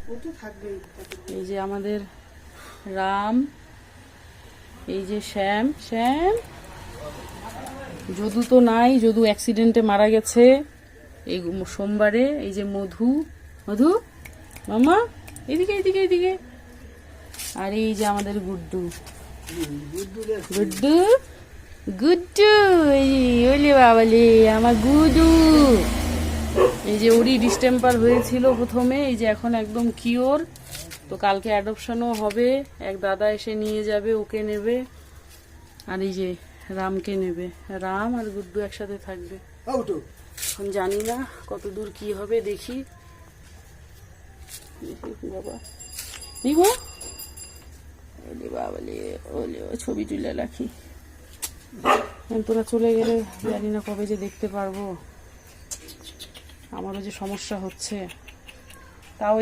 এই যে আমাদের রাম, এই যে শ্যাম, শ্যাম, যদু তো নাই, যদু অ্যাক্সিডেন্টে মারা গেছে এই সোমবারে। এই যে মধু, মধু মামা এদিকে এদিকে এদিকে। আর এই যে আমাদের গুড্ডু, গুড্ডু গুড্ডু, ওলে বাবালে আমার গুডু। এই যে ওরই ডিস্টেম্পার হয়েছিল প্রথমে, এই যে এখন একদম কিওর। তো কালকে অ্যাডপশনও হবে, এক দাদা এসে নিয়ে যাবে, ওকে নেবে। আর এই যে রামকে নেবে, রাম আর গুড্ডু একসাথে থাকবে। এখন জানি না কত দূর কি হবে, দেখি বাবা নিব। ওলে বাবালে, ওলে ছবি তুলে রাখি। তোরা চলে গেলে জানি না কবে যে দেখতে পারবো, আমারও যে সমস্যা হচ্ছে। তাও